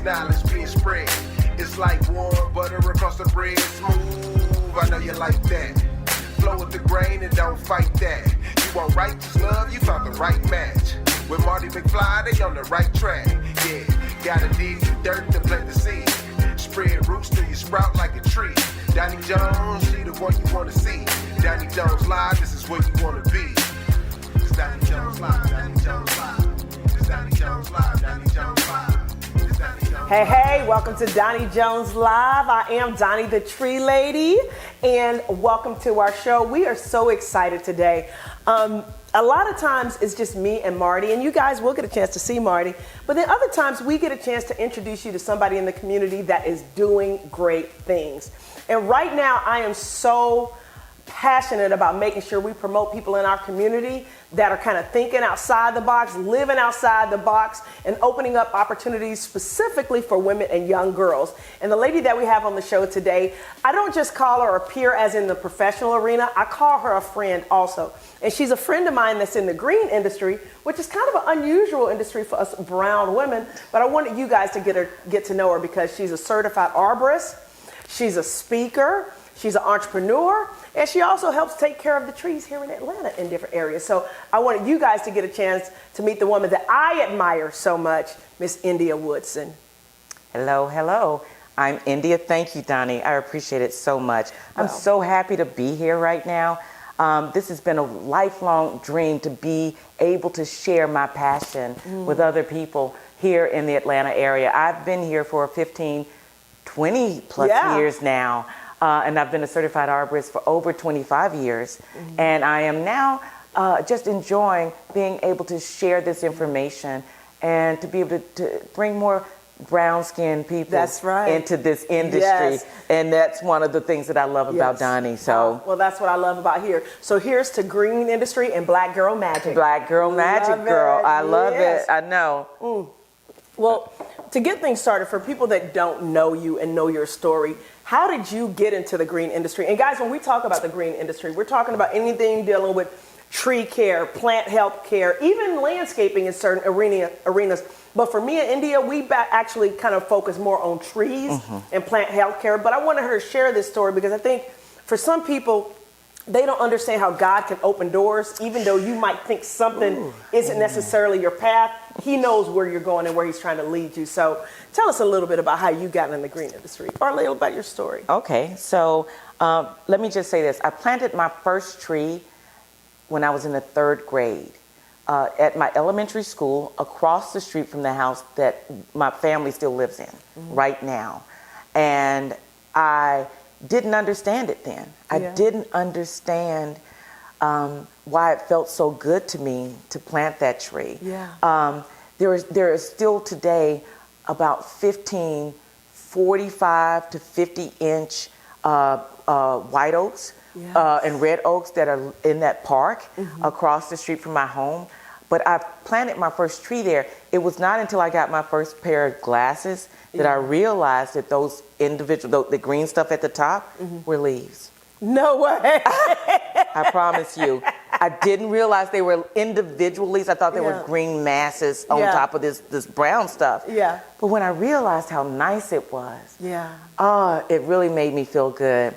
knowledge being spread. It's like warm butter across the bread. Smooth, I know you like that. Flow with the grain and don't fight that. You want righteous love, you found the right match. With Marty McFly, they on the right track. Yeah, gotta dig the dirt to plant the seed. Spread roots till you sprout like a tree. Doni Jones, she the one you wanna see. Doni Jones live, this is where you wanna be. It's Doni Jones live, Doni Jones live. It's Doni Jones live, Doni Jones live. Hey, welcome to Doni Jones Live. I am Doni the Tree Lady, and welcome to our show. We are so excited today. A lot of times it's just me and Marty, and you guys will get a chance to see Marty, but then other times we get a chance to introduce you to somebody in the community that is doing great things. And right now I am so passionate about making sure we promote people in our community that are kind of thinking outside the box, living outside the box, and opening up opportunities specifically for women and young girls. And the lady that we have on the show today, I don't just call her a peer as in the professional arena, I call her a friend also. And she's a friend of mine that's in the green industry, which is kind of an unusual industry for us brown women, but I wanted you guys to get to know her because she's a certified arborist, she's a speaker, she's an entrepreneur, and she also helps take care of the trees here in Atlanta in different areas. So I wanted you guys to get a chance to meet the woman that I admire so much, Miss India Woodson. Hello, hello. I'm India. Thank you, Doni. I appreciate it so much. I'm so happy to be here right now. This has been a lifelong dream to be able to share my passion with other people here in the Atlanta area. I've been here for 15, 20 plus years now. And I've been a certified arborist for over 25 years. And I am now just enjoying being able to share this information and to be able to bring more brown-skinned people into this industry. Yes. And that's one of the things that I love about Doni. So, well, that's what I love about here. So here's to green industry and Black Girl Magic. Black Girl Magic, girl. I love it. I know. Well, to get things started, for people that don't know you and know your story, how did you get into the green industry? And guys, when we talk about the green industry, we're talking about anything dealing with tree care, plant health care, even landscaping in certain arenas. But for me in India, we actually kind of focus more on trees and plant health care. But I wanted her to share this story because I think for some people, they don't understand how God can open doors, even though you might think something isn't necessarily your path. He knows where you're going and where he's trying to lead you. So tell us a little bit about how you got in the green industry, or a little about your story. Okay, so let me just say this. I planted my first tree when I was in the 3rd grade at my elementary school across the street from the house that my family still lives in right now. And I didn't understand it then. I didn't understand why it felt so good to me to plant that tree. There is still today about 15 45 to 50 inch white oaks and red oaks that are in that park across the street from my home. But I planted my first tree there. It was not until I got my first pair of glasses that I realized that those individual, the green stuff at the top were leaves. No way. I promise you. I didn't realize they were individual leaves. I thought they were green masses on top of this brown stuff. But when I realized how nice it was, it really made me feel good.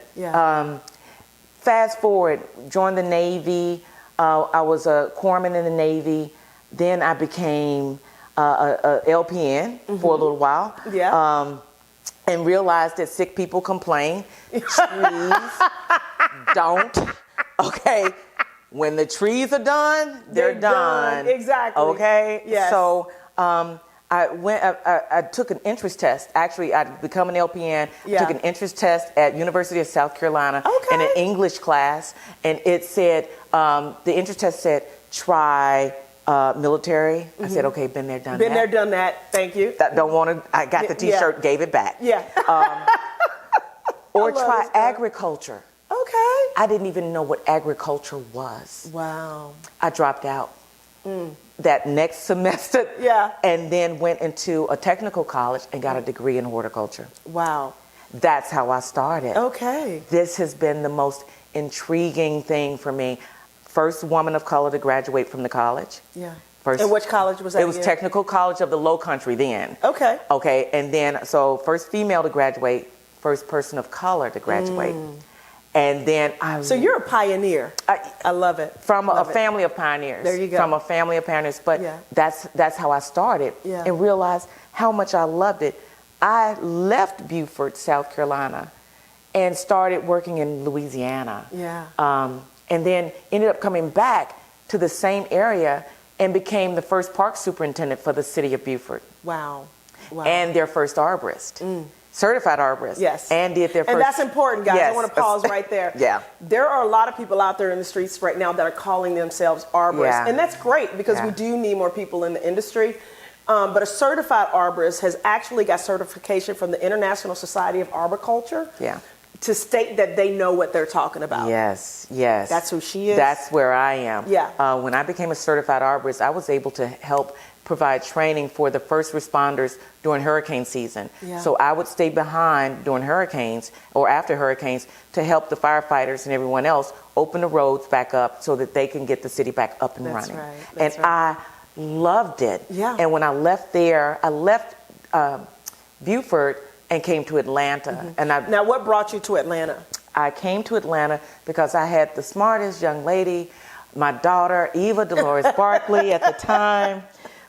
Fast forward, joined the Navy. I was a corpsman in the Navy. Then I became a LPN for a little while. And realized that sick people complain. Trees don't. Okay. When the trees are done, they're done. Exactly. Okay. So I took an interest test. Actually, I'd become an LPN. Took an interest test at University of South Carolina in an English class, and it said the interest test said try military. I said, okay, been there, done that. Been there, done that. Thank you. Don't want to. I got the T-shirt, gave it back. Or try agriculture. Okay. I didn't even know what agriculture was. Wow. I dropped out that next semester. And then went into a technical college and got a degree in horticulture. Wow. That's how I started. Okay. This has been the most intriguing thing for me. First woman of color to graduate from the college. And which college was that? It was again? Technical College of the Low Country then. Okay. Okay, and then, so first female to graduate, first person of color to graduate. And then So you're a pioneer. I love it. From a Love it. family of pioneers. There you go. From a family of pioneers. But Yeah. that's how I started Yeah. and realized how much I loved it. I left Beaufort, South Carolina, and started working in Louisiana. Yeah. And then ended up coming back to the same area and became the first park superintendent for the city of Beaufort. Wow. Wow. And their first arborist. Certified arborist. Yes. And did their first. And that's important, guys. Yes. I want to pause right there. Yeah. There are a lot of people out there in the streets right now that are calling themselves arborists. Yeah. And that's great because we do need more people in the industry. But a certified arborist has actually got certification from the International Society of Arboriculture Yeah. to state that they know what they're talking about. Yes, yes. That's who she is? That's where I am. Yeah. When I became a certified arborist, I was able to help provide training for the first responders during hurricane season. Yeah. So I would stay behind during hurricanes or after hurricanes to help the firefighters and everyone else open the roads back up so that they can get the city back up and That's running. right. That's And right. I loved it. Yeah. And when I left there, I left Beaufort and came to Atlanta. And Now, what brought you to Atlanta? I came to Atlanta because I had the smartest young lady, my daughter, Eva Dolores Barkley at the time,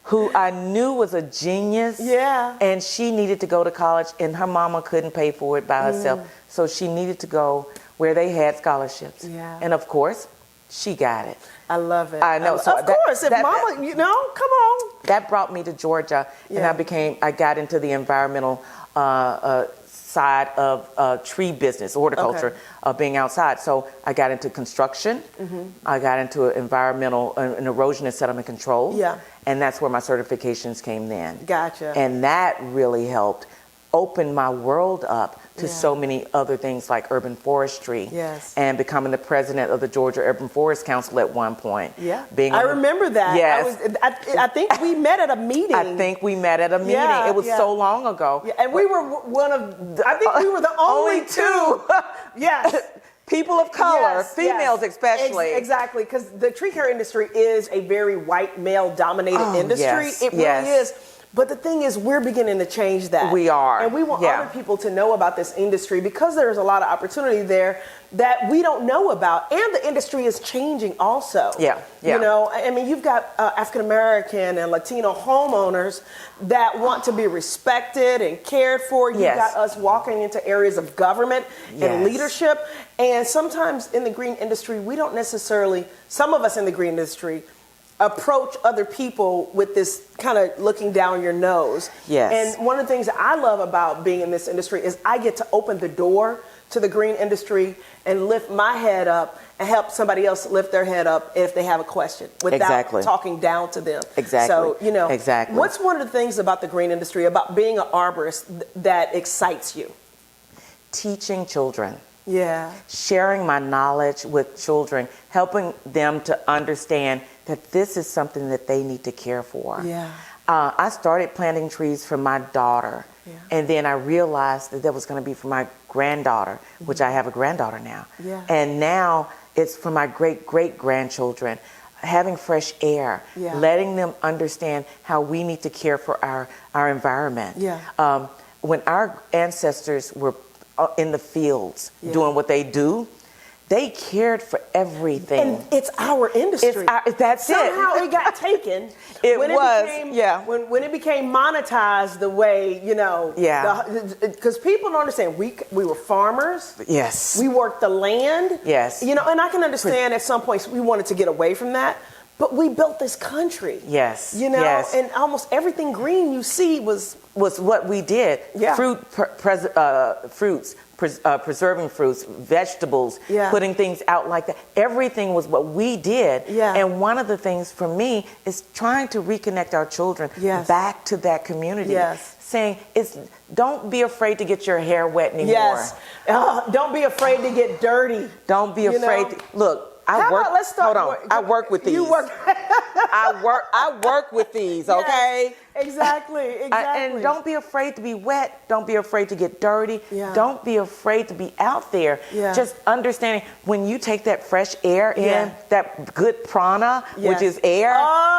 who I knew was a genius. Yeah. And she needed to go to college, and her mama couldn't pay for it by herself. So she needed to go where they had scholarships. Yeah. And of course, she got it. I love it. I know. So of course, if mama, come on. That brought me to Georgia, and Yeah. I got into the environmental side of tree business, horticulture, being outside. So I got into construction. I got into environmental and erosion and sediment control. Yeah. And that's where my certifications came then. Gotcha. And that really helped open my world up to Yeah. so many other things like urban forestry. Yes. And becoming the president of the Georgia Urban Forest Council at one point. Yeah. Being I remember that. Yes. I think we met at a meeting. I think we met at a meeting. Yeah, It was yeah. so long ago. Yeah, and we were I think we were the only two. Yes. People of color, Yes, females yes. especially. Exactly, because the tree care industry is a very white male dominated industry. yes, It really yes. is. But the thing is, we're beginning to change that. We are, And we want yeah. other people to know about this industry because there's a lot of opportunity there that we don't know about. And the industry is changing also. Yeah, yeah. You know, I mean, you've got African American and Latino homeowners that want to be respected and cared for. You've Yes. got us walking into areas of government and Yes. leadership. And sometimes in the green industry, we don't necessarily, some of us in the green industry, approach other people with this kind of looking down your nose. Yes. And one of the things that I love about being in this industry is I get to open the door to the green industry and lift my head up and help somebody else lift their head up if they have a question without Exactly. talking down to them. Exactly. So, you know, Exactly. what's one of the things about the green industry, about being an arborist that excites you? Teaching children. Yeah. Sharing my knowledge with children, helping them to understand that this is something that they need to care for. Yeah. I started planting trees for my daughter, Yeah. and then I realized that was going to be for my granddaughter, which I have a granddaughter now. Yeah. And now it's for my great-great-grandchildren. Having fresh air, Yeah. letting them understand how we need to care for our environment. Yeah. When our ancestors were in the fields Yeah. doing what they do, they cared for everything. And it's our industry. That's it. Somehow it got taken. It when was, became, yeah. When it became monetized the way, you know. Yeah. Because people don't understand. We were farmers. Yes. We worked the land. Yes. You know, and I can understand at some points we wanted to get away from that. But we built this country. Yes. You know, Yes. and almost everything green you see was what we did. Yeah. Fruits, preserving fruits, vegetables, Yeah. putting things out like that. Everything was what we did. Yeah. And one of the things for me is trying to reconnect our children Yes. back to that community. Yes. Saying, don't be afraid to get your hair wet anymore. Yes. Don't be afraid to get dirty. Don't be You afraid. know? Look, Let's start. Hold on. I work with these. You work. I work with these, okay? Yes, exactly. And don't be afraid to be wet. Don't be afraid to get dirty. Yeah. Don't be afraid to be out there. Yeah. Just understanding when you take that fresh air in, that good prana, which is air,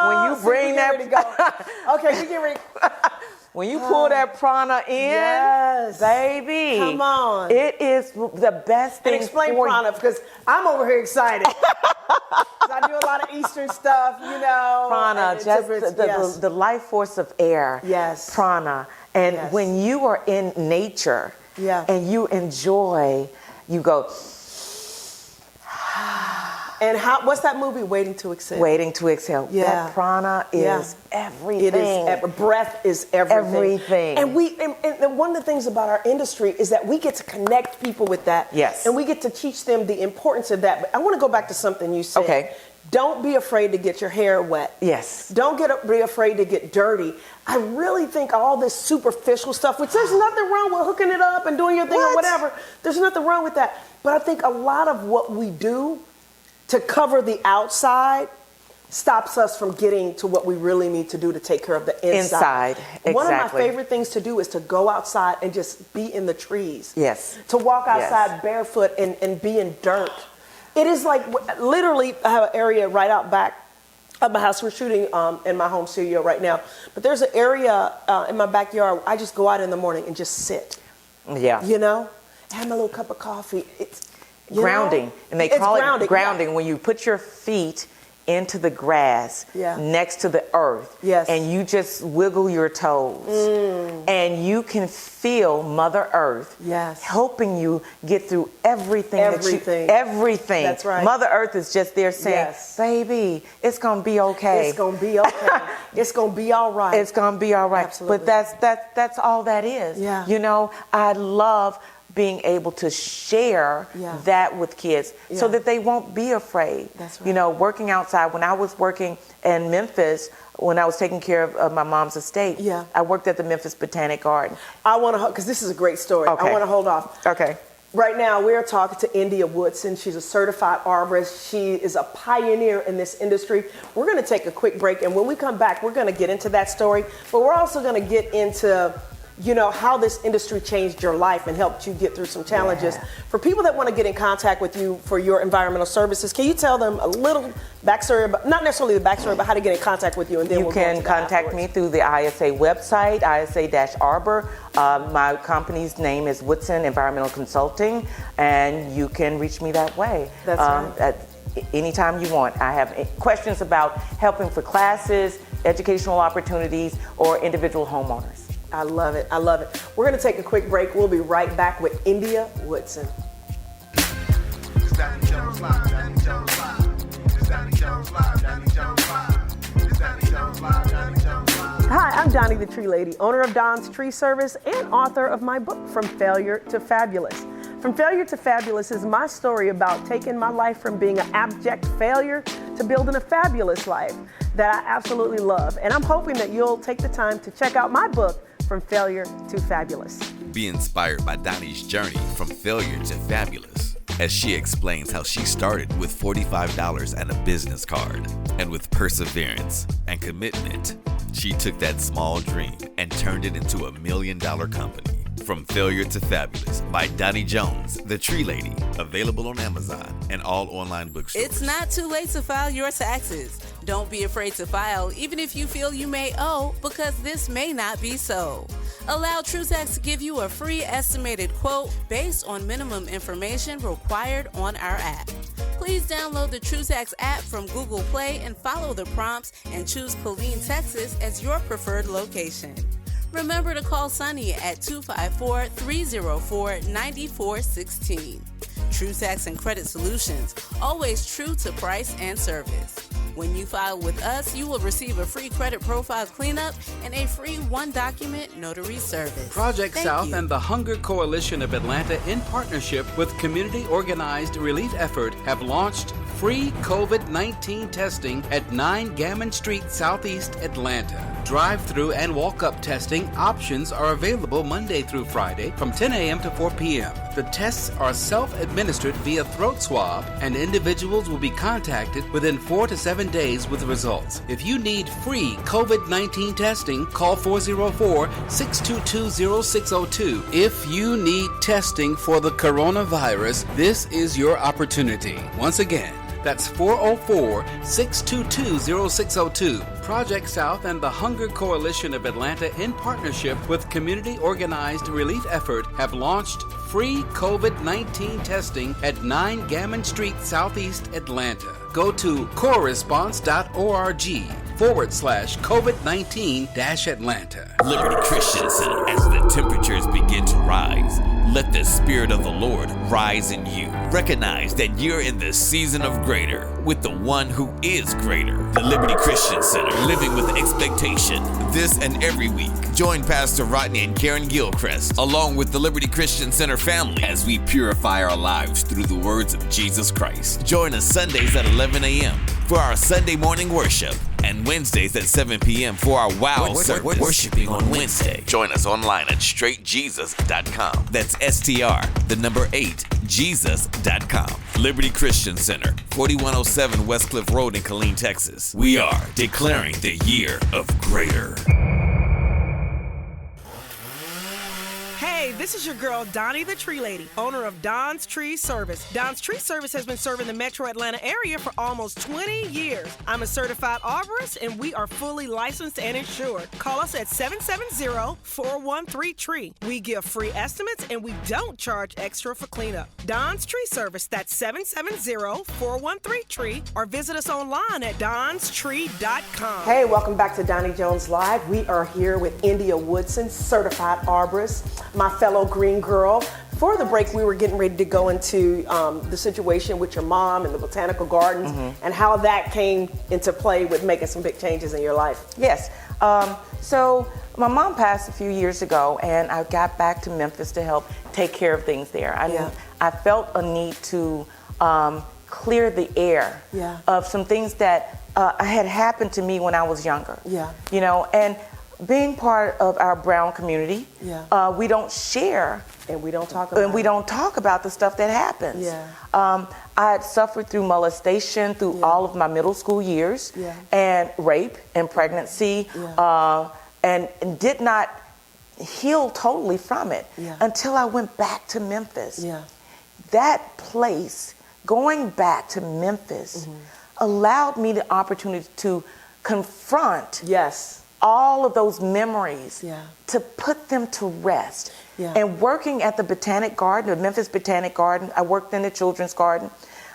when you bring that. Okay, we get ready. When you pull that prana in, baby, come on, it is the best thing. And explain prana, because I'm over here excited. I do a lot of Eastern stuff, you know. Prana, just the life force of air. Yes. Prana. And when you are in nature and you enjoy, you go. And what's that movie, Waiting to Exhale? Waiting to Exhale. Yeah. That prana is everything. It is, breath is everything. And and one of the things about our industry is that we get to connect people with that. Yes. And we get to teach them the importance of that. But I want to go back to something you said. Okay. Don't be afraid to get your hair wet. Yes. Don't be afraid to get dirty. I really think all this superficial stuff, which there's nothing wrong with hooking it up and doing your thing or whatever. There's nothing wrong with that. But I think a lot of what we do to cover the outside stops us from getting to what we really need to do to take care of the inside. Exactly. One of my favorite things to do is to go outside and just be in the trees. Yes. To walk outside barefoot and be in dirt. It is like, literally, I have an area right out back of my house. We're shooting in my home studio right now. But there's an area in my backyard. I just go out in the morning and just sit. Yeah. You know? Have my little cup of coffee. It's grounding. And they call it grounding when you put your feet into the grass next to the earth and you just wiggle your toes and you can feel Mother Earth helping you get through everything. Everything. That's right. Mother Earth is just there saying, baby, it's gonna be okay. It's gonna be okay. It's gonna be all right. It's gonna be all right. Absolutely. But that's all that is. Yeah. You know, I love being able to share that with kids so that they won't be afraid. That's right. You know, working outside. When I was working in Memphis, when I was taking care of my mom's estate, I worked at the Memphis Botanic Garden. I want to, because this is a great story. Okay. I want to hold off. Okay. Right now, we're talking to India Woodson. She's a certified arborist. She is a pioneer in this industry. We're going to take a quick break, and when we come back, we're going to get into that story, but we're also going to get into how this industry changed your life and helped you get through some challenges. For people that want to get in contact with you for your environmental services, can you tell them a little backstory, about, not necessarily the backstory, but how to get in contact with you? And then you can contact me through the ISA website, ISA-Arbor. My company's name is Woodson Environmental Consulting, and you can reach me that way. That's right. Anytime you want. I have questions about helping for classes, educational opportunities, or individual homeowners. I love it. I love it. We're going to take a quick break. We'll be right back with India Woodson. It's Doni Jones Live. Doni Jones Live. It's Doni Jones Live. Doni Jones Live. It's Doni Jones Live. Doni Jones Live. Hi, I'm Donnie the Tree Lady, owner of Don's Tree Service and author of my book, From Failure to Fabulous. From Failure to Fabulous is my story about taking my life from being an abject failure to building a fabulous life that I absolutely love. And I'm hoping that you'll take the time to check out my book, From Failure to Fabulous. Be inspired by Donnie's journey from failure to fabulous as she explains how she started with $45 and a business card. And with perseverance and commitment, she took that small dream and turned it into $1 million company. From Failure to Fabulous by Doni Jones, the Tree Lady. Available on Amazon and all online bookstores. It's not too late to file your taxes. Don't be afraid to file, even if you feel you may owe, because this may not be so. Allow TrueTax to give you a free estimated quote based on minimum information required on our app. Please download the TrueTax app from Google Play and follow the prompts and choose Killeen, Texas as your preferred location. Remember to call Sunny at 254-304-9416. TrueTax and Credit Solutions, always true to price and service. When you file with us, you will receive a free credit profile cleanup and a free one-document notary service. Project South and the Hunger Coalition of Atlanta, in partnership with Community Organized Relief Effort, have launched free COVID-19 testing at 9 Gammon Street, Southeast Atlanta. Drive-through and walk-up testing options are available Monday through Friday from 10 a.m. to 4 p.m. The tests are self-administered via throat swab, and individuals will be contacted within 4 to 7 days with results. If you need free COVID-19 testing, call 404-622-0602. If you need testing for the coronavirus, this is your opportunity. Once again, that's 404-622-0602. Project South and the Hunger Coalition of Atlanta, in partnership with Community Organized Relief Effort, have launched free COVID-19 testing at 9 Gammon Street, Southeast Atlanta. Go to correspondence.org/COVID-19-Atlanta. Liberty Christian Center. As the temperatures begin to rise, let the Spirit of the Lord rise in you. Recognize that you're in the season of greater with the one who is greater. The Liberty Christian Center, living with expectation. This and every week, join Pastor Rodney and Karen Gilchrist, along with the Liberty Christian Center family, as we purify our lives through the words of Jesus Christ. Join us Sundays at 11 a.m. for our Sunday morning worship, and Wednesdays at 7 p.m. for our WOW service, worshiping on Wednesday. Join us online at straightjesus.com. That's STR8 Jesus.com. Liberty Christian Center, 4107 West Cliff Road in Killeen, Texas. We are declaring the year of greater. Hey, this is your girl, Doni the Tree Lady, owner of Don's Tree Service. Don's Tree Service has been serving the metro Atlanta area for almost 20 years. I'm a certified arborist, and we are fully licensed and insured. Call us at 770-413-TREE. We give free estimates, and we don't charge extra for cleanup. Don's Tree Service, that's 770-413-TREE, or visit us online at donstree.com. Hey, welcome back to Doni Jones Live. We are here with India Woodson, certified arborist, my fellow green girl. Before the break, we were getting ready to go into the situation with your mom and the botanical gardens, and how that came into play with making some big changes in your life. Yes. So my mom passed a few years ago, and I got back to Memphis to help take care of things there. I felt a need to clear the air of some things that had happened to me when I was younger. You know, and being part of our brown community, we don't share and we don't talk about the stuff that happens. I had suffered through molestation through all of my middle school years, and rape and pregnancy, and did not heal totally from it until I went back to Memphis. That place, going back to Memphis, allowed me the opportunity to confront all of those memories, to put them to rest. And working at the Botanic Garden, the Memphis Botanic Garden, I worked in the children's garden,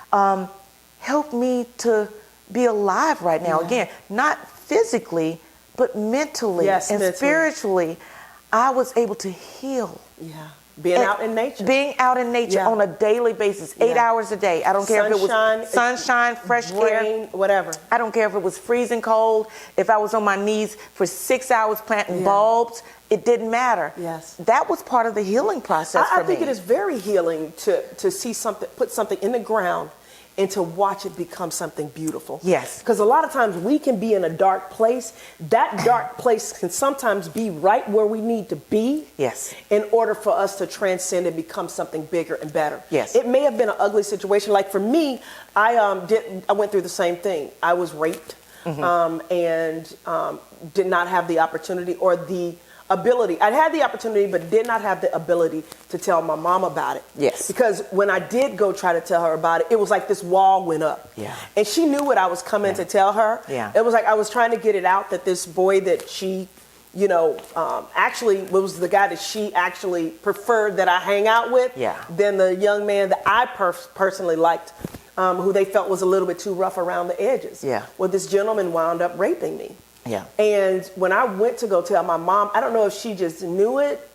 helped me to be alive right now. Again, not physically, but mentally and spiritually. I was able to heal. Being out in nature. Being out in nature on a daily basis, 8 hours a day. I don't care if it was sunshine, fresh air, whatever. I don't care if it was freezing cold, if I was on my knees for 6 hours planting bulbs, it didn't matter. That was part of the healing process for me. I think it is very healing to see something, put something in the ground, and to watch it become something beautiful. Because a lot of times we can be in a dark place. That dark place can sometimes be right where we need to be in order for us to transcend and become something bigger and better. It may have been an ugly situation. Like for me, I went through the same thing. I was raped and did not have the opportunity or the ability. I had the opportunity, but did not have the ability to tell my mom about it. Because when I did go try to tell her about it, it was like this wall went up. And she knew what I was coming to tell her. It was like I was trying to get it out that this boy that she, you know, actually was the guy that she actually preferred that I hang out with than the young man that I personally liked, who they felt was a little bit too rough around the edges. Well, this gentleman wound up raping me. And when I went to go tell my mom, I don't know if she just knew it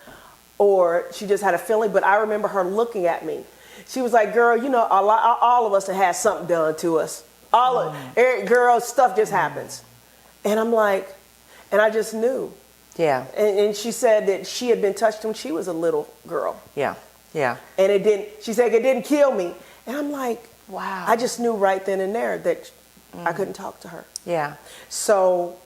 or she just had a feeling, but I remember her looking at me. She was like, girl, you know, all of us have had something done to us. Girl, stuff just happens. And I'm like, and I just knew. And she said that she had been touched when she was a little girl. And she said it didn't kill me. And I'm like, wow. I just knew right then and there that I couldn't talk to her. So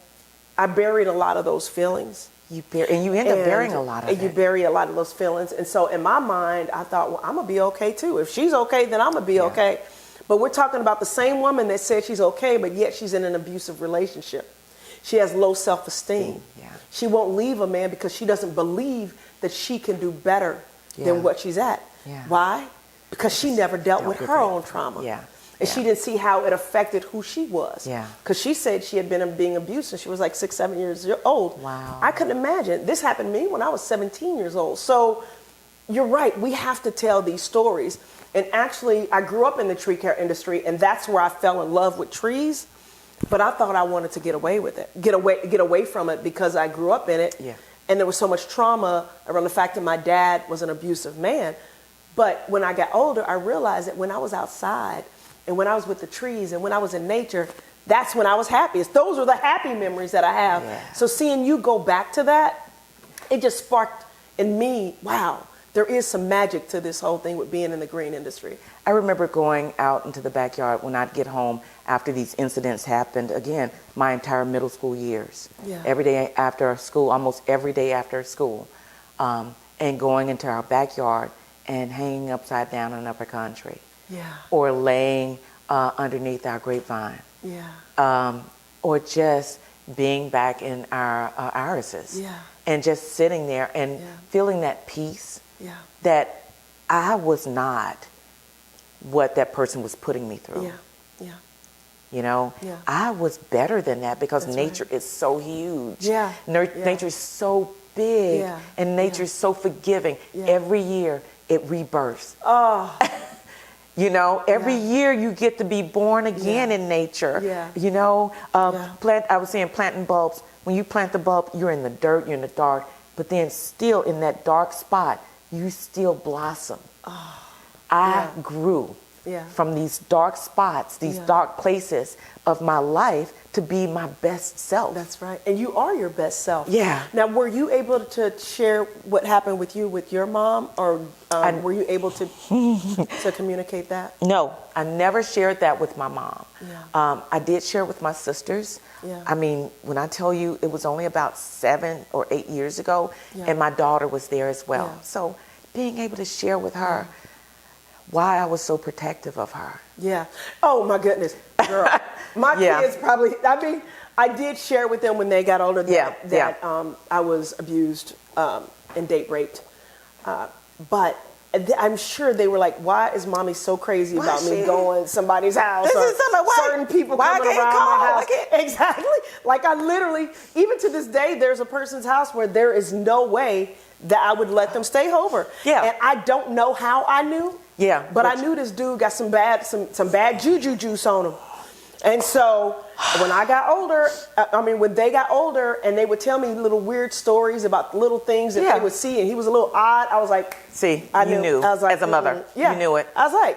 I buried a lot of those feelings. And you end up burying a lot of it. And you bury a lot of those feelings. And so in my mind, I thought, well, I'm going to be okay too. If she's okay, then I'm going to be okay. But we're talking about the same woman that said she's okay, but yet she's in an abusive relationship. She has low self-esteem. Yeah. She won't leave a man because she doesn't believe that she can do better than what she's at. Yeah. Why? Because she never dealt with her own trauma. Yeah. And she didn't see how it affected who she was. Yeah. Because she said she had been being abused since she was like 6, 7 years old. Wow. I couldn't imagine. This happened to me when I was 17 years old. So you're right. We have to tell these stories. And actually, I grew up in the tree care industry, and that's where I fell in love with trees. But I thought I wanted to get away with it, get away from it, because I grew up in it. Yeah. And there was so much trauma around the fact that my dad was an abusive man. But when I got older, I realized that when I was outside and when I was with the trees and when I was in nature, that's when I was happiest. Those are the happy memories that I have. Yeah. So seeing you go back to that, it just sparked in me, wow, there is some magic to this whole thing with being in the green industry. I remember going out into the backyard when I'd get home after these incidents happened, again, my entire middle school years. Yeah. Every day after school, almost every day after school, and going into our backyard and hanging upside down in upper country. Yeah. Or laying underneath our grapevine. Yeah. Or just being back in our irises. Yeah. And just sitting there and feeling that peace. Yeah. That I was not what that person was putting me through. Yeah. Yeah. You know, Yeah. I was better than that because That's nature is so huge. Yeah. Nature is so big, Yeah. and nature is so forgiving. Yeah. Every year it rebirths. Oh. You know, every year you get to be born again in nature. Yeah. You know, I was saying planting bulbs. When you plant the bulb, you're in the dirt, you're in the dark, but then still in that dark spot, you still blossom. Oh. I grew from these dark spots, these dark places of my life to be my best self. That's right. And you are your best self. Yeah. Now, were you able to share what happened with you with your mom, or were you able to communicate that? No, I never shared that with my mom. Yeah. I did share with my sisters. Yeah. I mean, when I tell you it was only about 7 or 8 years ago, and my daughter was there as well. Yeah. So being able to share with her why I was so protective of her. Yeah. Oh my goodness, girl. My kids probably. I mean, I did share with them when they got older that I was abused and date raped, but I'm sure they were like, "Why is mommy so crazy about me going to somebody's house or certain people coming around my house?" Exactly. Like I literally, even to this day, there's a person's house where there is no way that I would let them stay over. Yeah. And I don't know how I knew. Yeah. But I knew this dude got some bad juju juice on him. And so when I got older, when they got older and they would tell me little weird stories about little things that they would see, and he was a little odd, I was like, you knew I was like, as a mother, you knew it. I was like,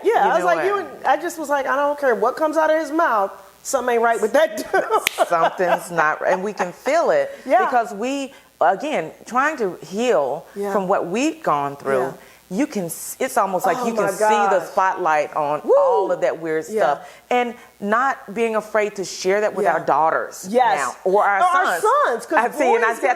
I just was like, I don't care what comes out of his mouth. Something ain't right with that dude. Something's not right. And we can feel it because we, again, trying to heal from what we've gone through. Yeah. It's almost like you can see the spotlight on all of that weird stuff, and not being afraid to share that with our daughters now, or our sons. Our sons, I have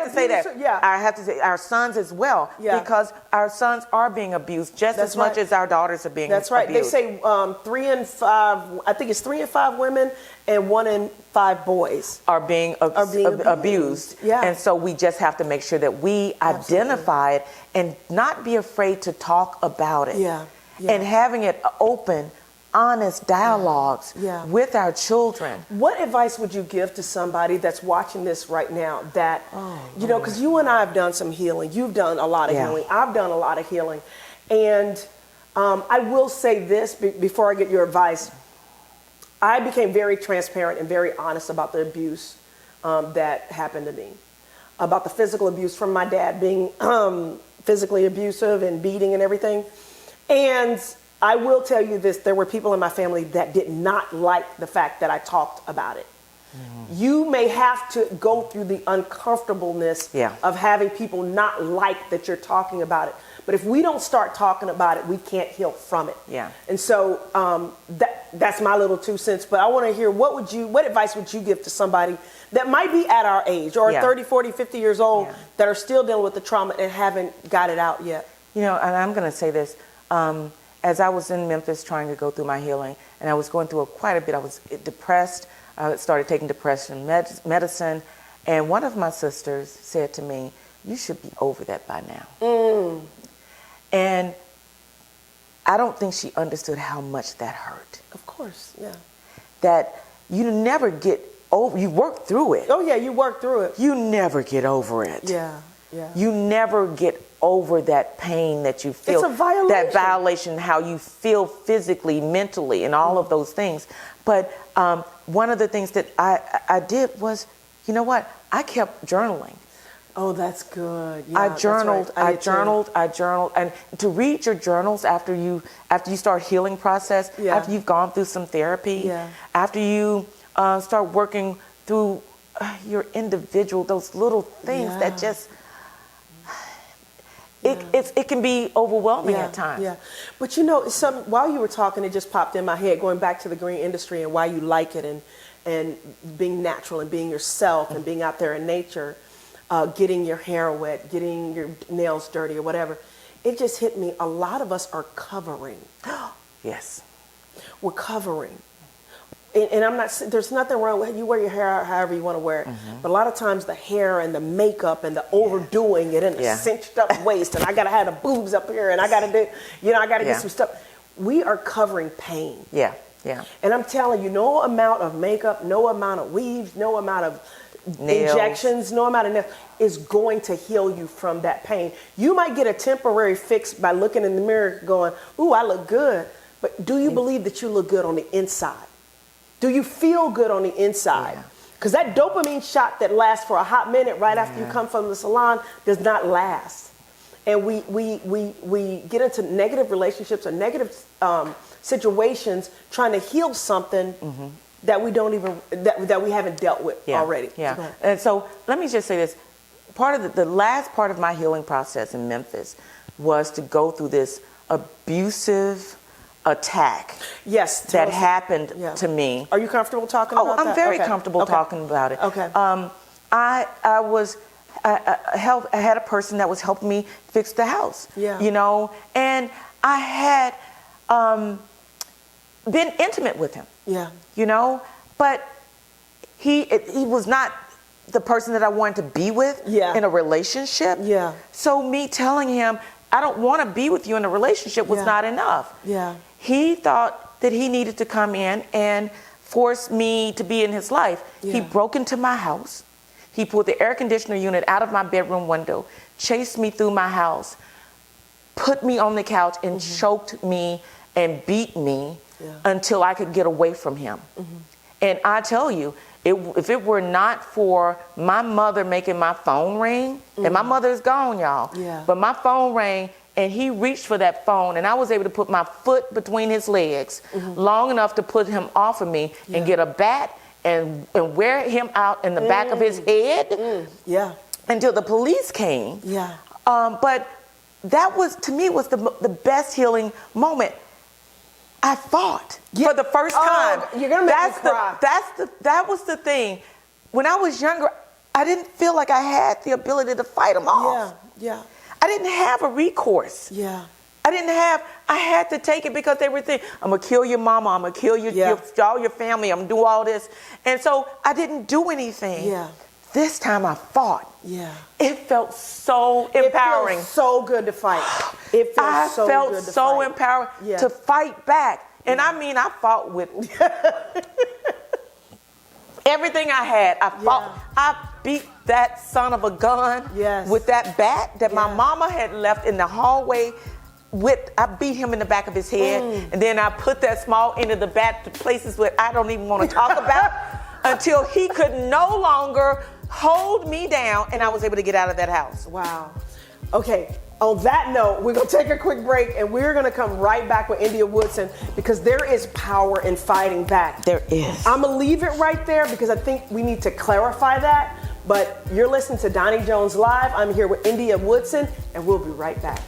to say that. I have to say our sons as well, because our sons are being abused just as much as our daughters are being abused. That's right. They say 3 in 5. I think it's 3 in 5 women and 1 in 5 boys are being abused. Yeah. And so we just have to make sure that we identify it and not be afraid to talk about it. Yeah. And having it open, honest dialogues with our children. What advice would you give to somebody that's watching this right now that, because you and I have done some healing. You've done a lot of healing. I've done a lot of healing. And I will say this before I get your advice. I became very transparent and very honest about the abuse that happened to me, about the physical abuse from my dad being physically abusive and beating and everything. And I will tell you this, there were people in my family that did not like the fact that I talked about it. You may have to go through the uncomfortableness of having people not like that you're talking about it. But if we don't start talking about it, we can't heal from it. Yeah. And so that's my little 2 cents. But I want to hear what advice would you give to somebody that might be at our age or Yeah. 30, 40, 50 years old Yeah. that are still dealing with the trauma and haven't got it out yet? You know, and I'm going to say this. As I was in Memphis trying to go through my healing, and I was going through quite a bit, I was depressed. I started taking depression medicine, and one of my sisters said to me, "You should be over that by now." And I don't think she understood how much that hurt. Of course, yeah. That you never get over, you work through it. Oh yeah, you work through it. You never get over it. Yeah, yeah. You never get over that pain that you feel. It's a violation. That violation, how you feel physically, mentally, and all of those things. But one of the things that I did was, you know what? I kept journaling. Oh, that's good. Yeah, I that's journaled, right. I journaled, and to read your journals after you start healing process, Yeah. after you've gone through some therapy, Yeah. after you start working through your individual, those little things that just, it can be overwhelming at times. Yeah, but you know, while you were talking, it just popped in my head, going back to the green industry and why you like it, and being natural and being yourself and being out there in nature, getting your hair wet, getting your nails dirty or whatever. It just hit me. A lot of us are covering. Yes. We're covering. And I'm not, there's nothing wrong with you wear your hair however you want to wear it. But a lot of times the hair and the makeup and the overdoing it and the cinched up waist and I got to have the boobs up here and I got to do, I got to get some stuff. We are covering pain. Yeah, yeah. And I'm telling you, no amount of makeup, no amount of weaves, no amount of Nails. injections, no amount of nails is going to heal you from that pain. You might get a temporary fix by looking in the mirror going, ooh, I look good. But do you believe that you look good on the inside? Do you feel good on the inside? Because that dopamine shot that lasts for a hot minute right after you come from the salon does not last. And we get into negative relationships or negative situations trying to heal something that we don't even, that we haven't dealt with already. Yeah. So And so let me just say this. Part of the last part of my healing process in Memphis was to go through this abusive attack that happened to me. Are you comfortable talking about that? I'm very comfortable talking about it. Okay. I had a person that was helping me fix the house. Yeah. And I had been intimate with him. Yeah. But he was not the person that I wanted to be with in a relationship. Yeah. So me telling him, I don't want to be with you in a relationship was not enough. Yeah. He thought that he needed to come in and force me to be in his life. Yeah. He broke into my house. He pulled the air conditioner unit out of my bedroom window, chased me through my house, put me on the couch and choked me and beat me until I could get away from him. And I tell you, if it were not for my mother making my phone ring, and my mother is gone, y'all, but my phone rang and he reached for that phone and I was able to put my foot between his legs long enough to put him off of me and get a bat and wear him out in the back of his head until the police came. But that was, to me, was the best healing moment. I fought for the first time. You're gonna make me cry. That was the thing. When I was younger, I didn't feel like I had the ability to fight them off. I didn't have a recourse. I had to take it because they were thinking, I'm going to kill your mama, I'm going to kill all your family, I'm going to do all this. And so I didn't do anything. This time I fought. It felt so empowering. It feels so good to fight. It feels so good to fight. I felt so empowered to fight back. And I mean, I fought with everything I had. I fought. I beat that son of a gun with that bat that my mama had left in the hallway. I beat him in the back of his head, and then I put that small end of the bat to places where I don't even want to talk about until he could no longer hold me down, and I was able to get out of that house. Wow. Okay. On that note, we're going to take a quick break, and we're going to come right back with India Woodson because there is power in fighting back. There is. I'm going to leave it right there because I think we need to clarify that. But you're listening to Doni Jones Live. I'm here with India Woodson, and we'll be right back.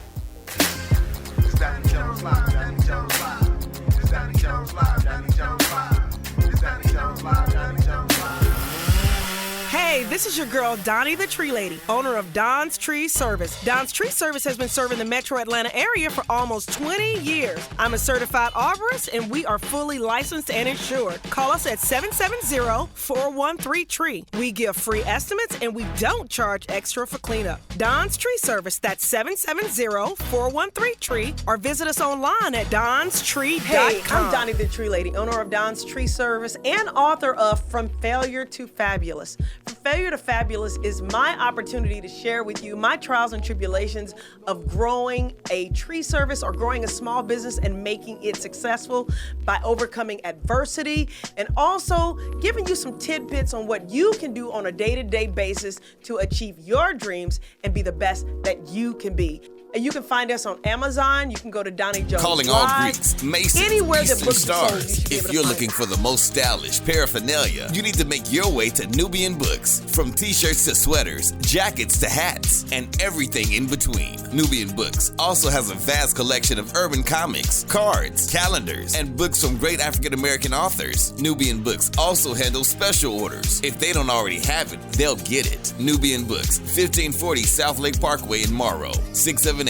It's Doni Jones Live, Doni Jones Live. It's Doni Jones Live, Doni Jones Live. It's Doni Jones Live, Doni Jones Live. Hey, this is your girl, Donnie the Tree Lady, owner of Don's Tree Service. Don's Tree Service has been serving the metro Atlanta area for almost 20 years. I'm a certified arborist, and we are fully licensed and insured. Call us at 770-413-TREE. We give free estimates, and we don't charge extra for cleanup. Don's Tree Service, that's 770-413-TREE, or visit us online at donstree.com. Hey, I'm Donnie the Tree Lady, owner of Don's Tree Service and author of From Failure to Fabulous. From Failure to Fabulous is my opportunity to share with you my trials and tribulations of growing a tree service or growing a small business and making it successful by overcoming adversity, and also giving you some tidbits on what you can do on a day-to-day basis to achieve your dreams and be the best that you can be. And you can find us on Amazon. You can go to Doni Jones Calling Live. all Greeks, Masons, Anywhere that Eastern books are sold, Stars. you If you're looking for the most stylish paraphernalia, you need to make your way to Nubian Books. From t-shirts to sweaters, jackets to hats, and everything in between. Nubian Books also has a vast collection of urban comics, cards, calendars, and books from great African-American authors. Nubian Books also handles special orders. If they don't already have it, they'll get it. Nubian Books, 1540 South Lake Parkway in Morrow, 678-422-6120.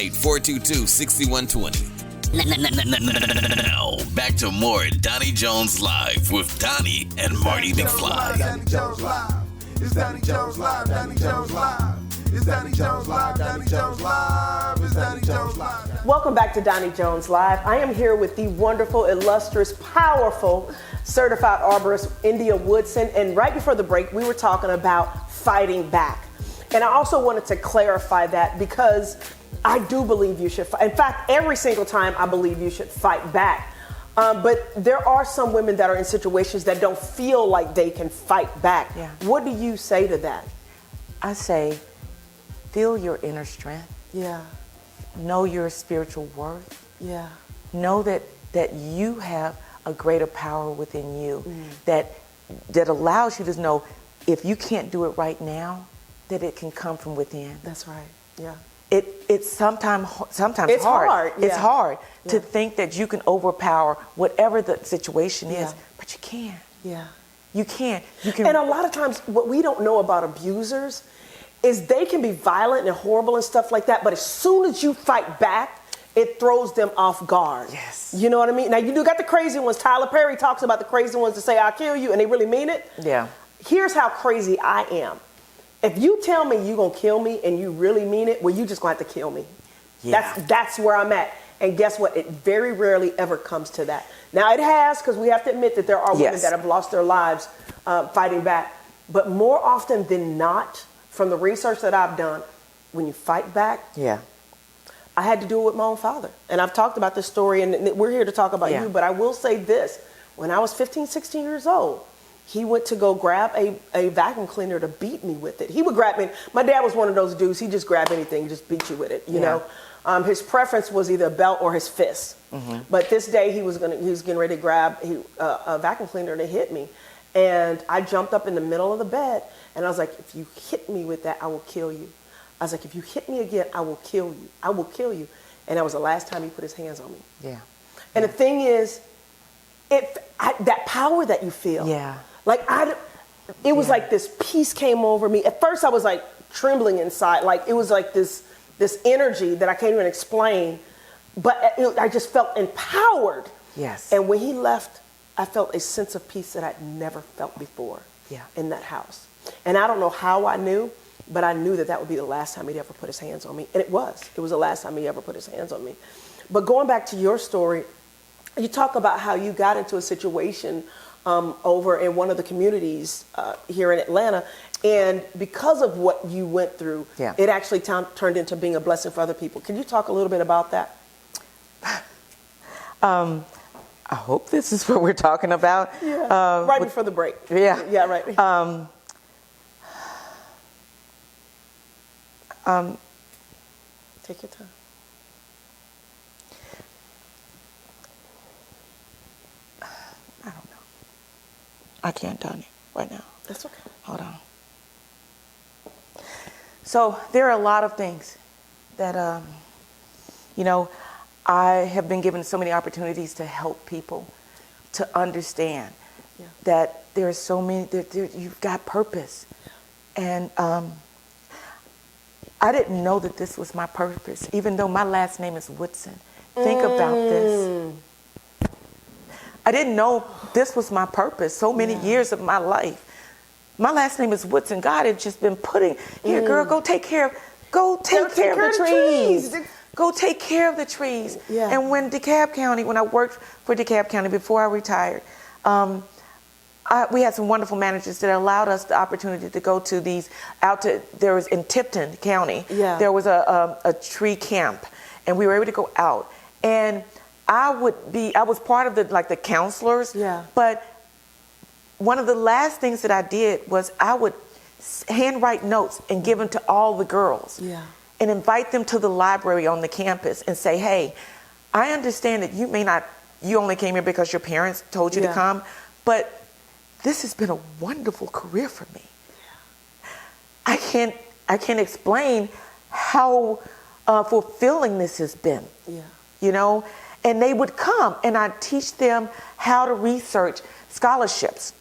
Now, back to more Doni Jones Live with Donnie and Marty McFly. Doni Jones Live. It's Doni Jones Live. Doni Jones Live. It's Doni Jones Live. Doni Jones Live. It's Doni Jones Live. Welcome back to Doni Jones Live. I am here with the wonderful, illustrious, powerful, certified arborist, India Woodson. And right before the break, we were talking about fighting back. And I also wanted to clarify that because I do believe you should fight. In fact, every single time I believe you should fight back. But there are some women that are in situations that don't feel like they can fight back. Yeah. What do you say to that? I say, feel your inner strength. Yeah, Know your spiritual worth. yeah, Know that you have a greater power within you that allows you to know if you can't do it right now, that it can come from within. that's right. Yeah. It's sometimes It's hard, It's yeah. hard to Yeah. think that you can overpower whatever the situation Yeah. is, but you can. Yeah. You can. You can. And a lot of times, what we don't know about abusers is they can be violent and horrible and stuff like that, but as soon as you fight back, it throws them off guard. Yes. You know what I mean? Now, you do got the crazy ones. Tyler Perry talks about the crazy ones that say, I'll kill you, and they really mean it. Yeah. Here's how crazy I am. If you tell me you're going to kill me and you really mean it, well, you just going to have to kill me. Yeah. That's where I'm at. And guess what? It very rarely ever comes to that. Now, it has, because we have to admit that there are women Yes. that have lost their lives fighting back. But more often than not, from the research that I've done, when you fight back, Yeah. I had to do it with my own father. And I've talked about this story, and we're here to talk about Yeah. you, but I will say this. When I was 15, 16 years old, he went to go grab a vacuum cleaner to beat me with it. He would grab me. My dad was one of those dudes. He just grab anything, just beat you with it, you know. His preference was either a belt or his fist. But this day he was getting ready to grab a vacuum cleaner to hit me. And I jumped up in the middle of the bed, and I was like, if you hit me with that, I will kill you. I was like, if you hit me again, I will kill you. I will kill you. And that was the last time he put his hands on me. Yeah. And the thing is, that power that you feel. Yeah. Like it was like this peace came over me. At first I was like trembling inside. Like it was like this energy that I can't even explain. But I just felt empowered. Yes. And when he left, I felt a sense of peace that I'd never felt before. Yeah. In that house. And I don't know how I knew, but I knew that would be the last time he'd ever put his hands on me. And it was. It was the last time he ever put his hands on me. But going back to your story, you talk about how you got into a situation over in one of the communities here in Atlanta. And because of what you went through, it actually turned into being a blessing for other people. Can you talk a little bit about that? I hope this is what we're talking about. Yeah. Right before the break. Yeah. Yeah, right. Take your time. I don't know. I can't tell you right now. That's okay. Hold on. So there are a lot of things that, I have been given so many opportunities to help people to understand that there are so many, you've got purpose. And I didn't know that this was my purpose, even though my last name is Woodson. Think about this. I didn't know this was my purpose so many years of my life. My last name is Woodson. God had just been putting, here, girl, go take care of the trees. Go take care of the trees. Yeah. And when I worked for DeKalb County before I retired, we had some wonderful managers that allowed us the opportunity to go to there was in Tipton County, there was a tree camp, and we were able to go out. And I was part of the counselors, but one of the last things that I did was I would handwrite notes and give them to all the girls and invite them to the library on the campus and say, hey, I understand that you only came here because your parents told you to come, but this has been a wonderful career for me. I can't explain how fulfilling this has been, you know? And they would come and I'd teach them how to research scholarships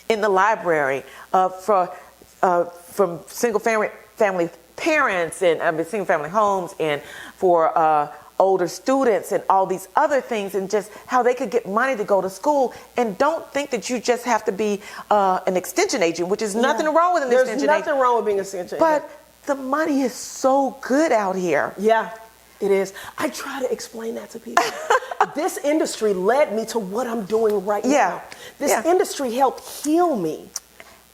in the library from single family parents and single family homes, and for older students and all these other things, and just how they could get money to go to school. And don't think that you just have to be an extension agent, which is nothing wrong with an extension agent. There's nothing wrong with being an extension agent. But the money is so good out here. Yeah, it is. I try to explain that to people. This industry led me to what I'm doing right now. This industry helped heal me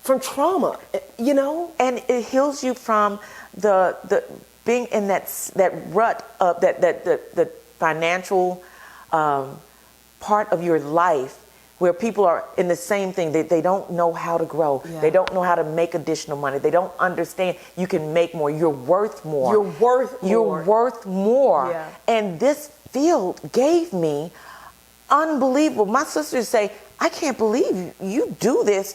from trauma, you know? And it heals you from the being in that rut of the financial part of your life, where people are in the same thing. They don't know how to grow. They don't know how to make additional money. They don't understand you can make more. You're worth more. You're worth more. Yeah. And this field gave me unbelievable. My sisters say, I can't believe you do this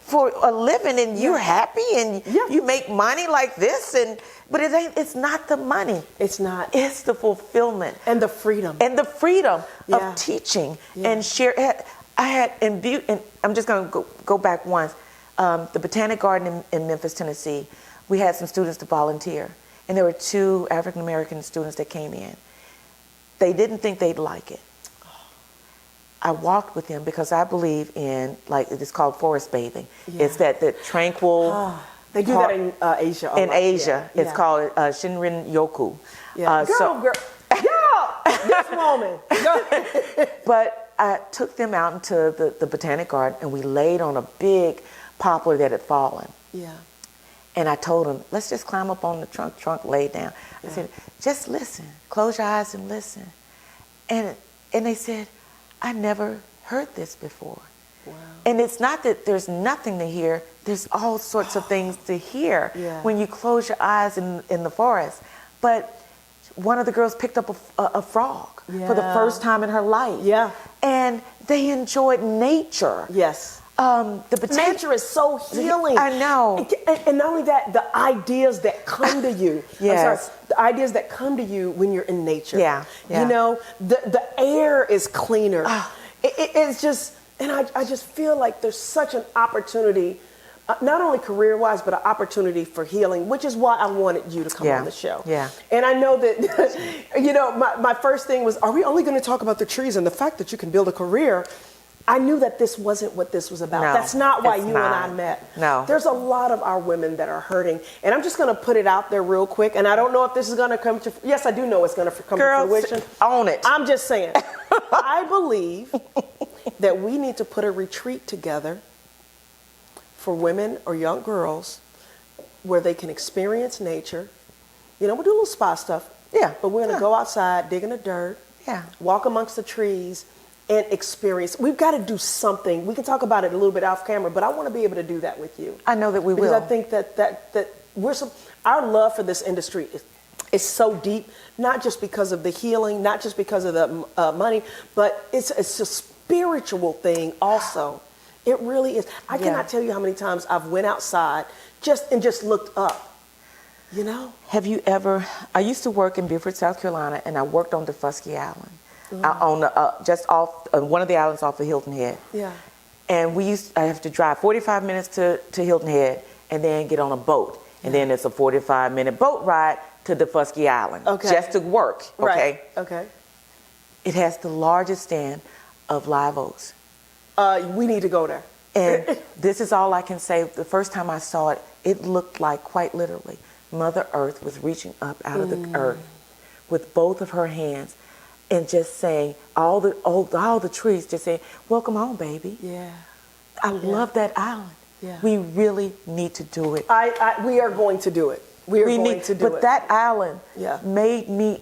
for a living, and you're happy, and you make money like this, but it's not the money. It's not. It's the fulfillment and the freedom of teaching and share. I had in Butte, and I'm just going to go back once. The Botanic Garden in Memphis, Tennessee. We had some students to volunteer, and there were 2 African American students that came in. They didn't think they'd like it. I walked with them because I believe in, it's called forest bathing. It's the tranquil. They do that in Asia. In Asia, it's called Shinrin Yoku. Girl, this woman. But I took them out into the Botanic Garden, and we laid on a big poplar that had fallen. Yeah. And I told them, let's just climb up on the trunk, lay down. I said, just listen, close your eyes and listen. And they said, I never heard this before. Wow. And it's not that there's nothing to hear. There's all sorts of things to hear when you close your eyes in the forest. But one of the girls picked up a frog for the first time in her life. Yeah. And they enjoyed nature. Yes. Nature is so healing. I know. And not only that, the ideas that come to you. Yes. The ideas that come to you when you're in nature. Yeah. You know, the air is cleaner. It's just, and I just feel like there's such an opportunity, not only career-wise, but an opportunity for healing, which is why I wanted you to come on the show. Yeah. And I know that, you know, my first thing was, are we only going to talk about the trees and the fact that you can build a career? I knew that this wasn't what this was about. No, that's not why you not. and I met. No. There's a lot of our women that are hurting. And I'm just going to put it out there real quick. And I don't know if this is going to come to, yes, I do know it's going to come to fruition. Own it. I'm just saying, I believe that we need to put a retreat together for women or young girls where they can experience nature. You know, we'll do a little spa stuff. Yeah. But we're going to go outside, dig in the dirt, walk amongst the trees, and experience. We've got to do something. We can talk about it a little bit off camera, but I want to be able to do that with you. I know that we will. Because I think that our love for this industry is so deep, not just because of the healing, not just because of the money, but it's a spiritual thing also. It really is. I cannot tell you how many times I've went outside just looked up. You know? Have you ever? I used to work in Beaufort, South Carolina, and I worked on Defusky Island. On just off one of the islands off of Hilton Head. Yeah. And I have to drive 45 minutes to Hilton Head and then get on a boat. And then it's a 45-minute boat ride to Defusky Island, just to work, okay? Right. Okay. It has the largest stand of live oaks. We need to go there. And this is all I can say. The first time I saw it, it looked like, quite literally, Mother Earth was reaching up out of the earth with both of her hands and just saying, all the trees just saying, welcome home, baby. Yeah. I love that island. Yeah. We really need to do it. We are going to do it. We are going to do it. But that island Yeah. made me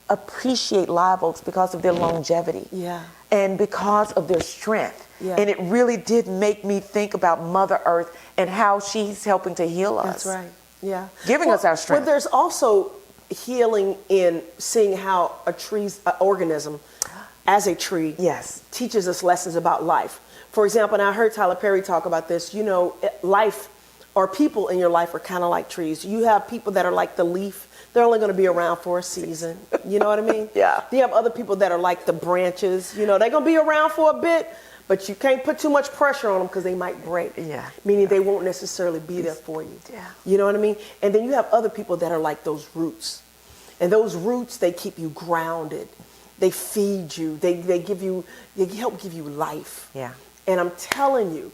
appreciate live oaks because of their longevity. Yeah. And because of their strength. Yeah. And it really did make me think about Mother Earth and how she's helping to heal us. That's right. Yeah. Giving us our strength. But there's also healing in seeing how a tree's organism, as a tree, Yes. teaches us lessons about life. For example, and I heard Tyler Perry talk about this, you know, life or people in your life are kind of like trees. You have people that are like the leaf. They're only going to be around for a season. You know what I mean? Yeah. You have other people that are like the branches. You know, they're going to be around for a bit, but you can't put too much pressure on them because they might break. Yeah. Meaning they won't necessarily be there for you. Yeah. You know what I mean? And then you have other people that are like those roots. And those roots, they keep you grounded. They feed you. They help give you life. Yeah. And I'm telling you,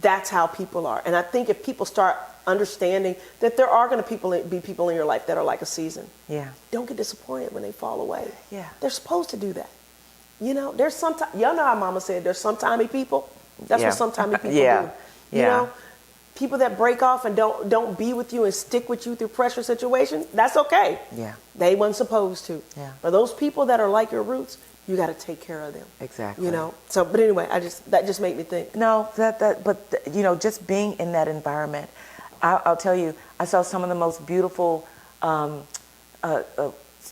that's how people are. And I think if people start understanding that there are going to be people in your life that are like a season, Yeah. don't get disappointed when they fall away. Yeah. They're supposed to do that. You know, there's sometimes, y'all know how Mama said, there's sometimey people. That's Yeah. what sometimey people Yeah. do. You Yeah. know, people that break off and don't be with you and stick with you through pressure situation, that's okay. Yeah. They weren't supposed to. Yeah. But those people that are like your roots, you got to take care of them. Exactly. You know. So, but anyway, that just made me think. No, but you know, just being in that environment, I'll tell you, I saw some of the most beautiful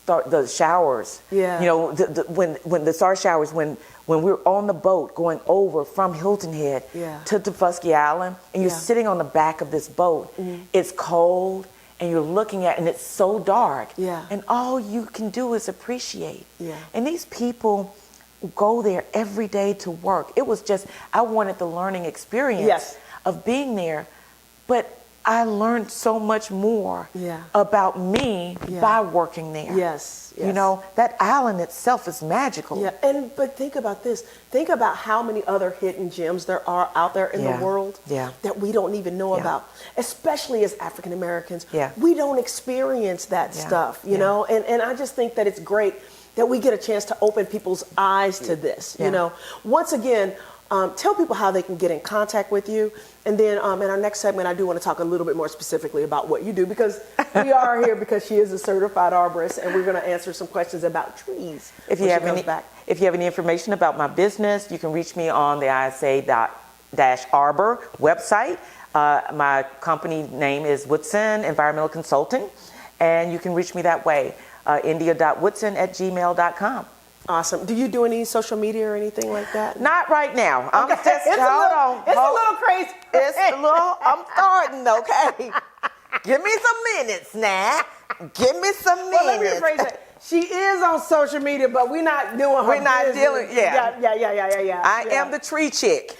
the showers. Yeah. You know, when the star showers, when we're on the boat going over from Hilton Head Yeah. to Defusky Island, and you're Yeah. sitting on the back of this boat, it's cold, and you're looking at, and it's so dark. Yeah. And all you can do is appreciate. Yeah. And these people go there every day to work. It was just, I wanted the learning experience Yes. of being there, but I learned so much more Yeah. about me Yeah. by working there. Yes, You yes. know, that island itself is magical. Yeah, but think about this. Think about how many other hidden gems there are out there in Yeah. the world Yeah. that we don't even know Yeah. about, especially as African Americans. Yeah. We don't experience that Yeah. stuff, you Yeah. know, and I just think that it's great that we get a chance to open people's eyes to this, Yeah. you know. Once again, tell people how they can get in contact with you. And then in our next segment, I do want to talk a little bit more specifically about what you do, because we are here because she is a certified arborist, and we're going to answer some questions about trees If you when have she comes any, back. if you have any information about my business, you can reach me on the ISA-Arbor website. My company name is Woodson Environmental Consulting, and you can reach me that way. India.woodson@gmail.com. Awesome. Do you do any social media or anything like that? Not right now. I'm just It's a little crazy. It's a little. I'm starting. Okay. Give me some minutes now. Give me some minutes. Well, let me rephrase it. She is on social media, but we're not doing her We're not business. dealing- yeah. Yeah. I am the tree chick.